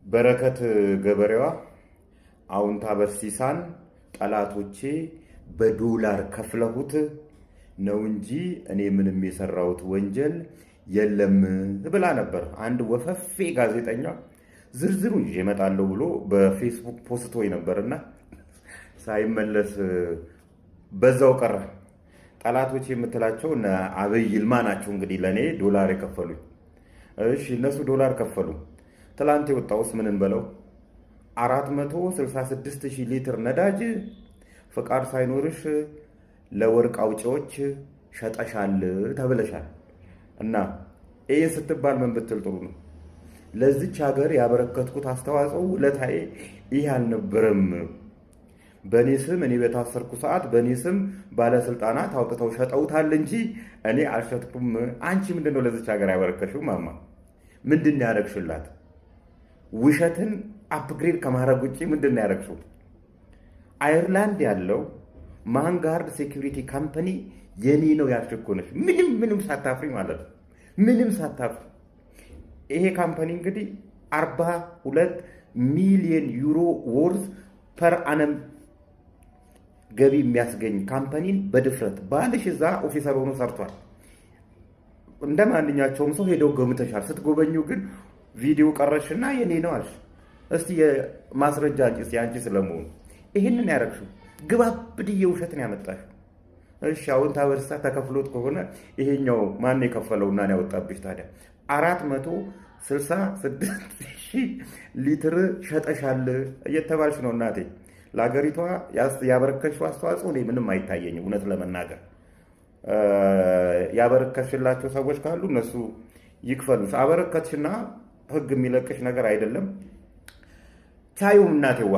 በረከት ገበሬዋ አውንታ በርሲሳን ጠላቶቼ በዶላር ከፍለሁት ነው እንጂ እኔ ምንም የሰራሁት ወንጀል የለም ብላ ነበር። አንድ ወፈፌ ጋዜጠኛ ዝርዝሩን ይዤ እመጣለሁ ብሎ በፌስቡክ ፖስቶኝ ነበርና ሳይመለስ በዛው ቀረ። ጠላቶቼ የምትላቸው እነ አብይ ይልማ ናቸው እንግዲህ ለኔ ዶላር የከፈሉኝ። እሺ እነሱ ዶላር ከፈሉ። ትላንት የወጣውስ ምን እንበለው? 466,000 ሊትር ነዳጅ ፍቃድ ሳይኖርሽ ለወርቅ አውጪዎች ሸጠሻል ተብለሻል። እና ይሄ ስትባል ምን ብትል ጥሩ ነው? ለዚች ሀገር ያበረከትኩት አስተዋጽኦ ውለታዬ ይህ አልነበረም። በእኔ ስም እኔ በታሰርኩ ሰዓት በእኔ ስም ባለስልጣናት አውጥተው ሸጠውታል እንጂ እኔ አልሸጥኩም። አንቺ ምንድነው ለዚች ሀገር ያበረከሽው? ማማ ምንድን ያደረግሽላት? ውሸትን አፕግሬድ ከማድረግ ውጭ ምንድን ያደረግሽው? አየርላንድ ያለው ማንጋርድ ሴኩሪቲ ካምፓኒ የኔ ነው ያልሽኮነሽ ምንም ሳታፍሪ ማለት ነው። ምንም ሳታፍሪ ይሄ ካምፓኒ እንግዲህ 42 ሚሊዮን ዩሮ ወርዝ ፐር አነም ገቢ የሚያስገኝ ካምፓኒን በድፍረት ባልሽ እዛ ኦፊሰር ሆኖ ሰርቷል። እንደ ማንኛቸውም ሰው ሄደው ገምተሻል። ስትጎበኙ ግን ቪዲዮ ቀረሽና የኔ ነው አልሽ። እስቲ የማስረጃ አንቺ ያንቺ ስለመሆኑ ይሄንን ያረግሽው ግባብድዬ ውሸትን ያመጣሽ። እሺ አሁን ታበርሳ ተከፍሎት ከሆነ ይሄኛው ማን የከፈለውና ነው ያወጣብሽ ታዲያ? 466,000 ሊትር ሸጠሻል እየተባልሽ ነው እናቴ። ለሀገሪቷ ያበረከሽው አስተዋጽኦ እኔ ምንም አይታየኝም። እውነት ለመናገር ያበረከሽላቸው ሰዎች ካሉ እነሱ ይክፈሉሽ። አበረከትሽና ህግ የሚለቅሽ ነገር አይደለም። ታዩ እናቴዋ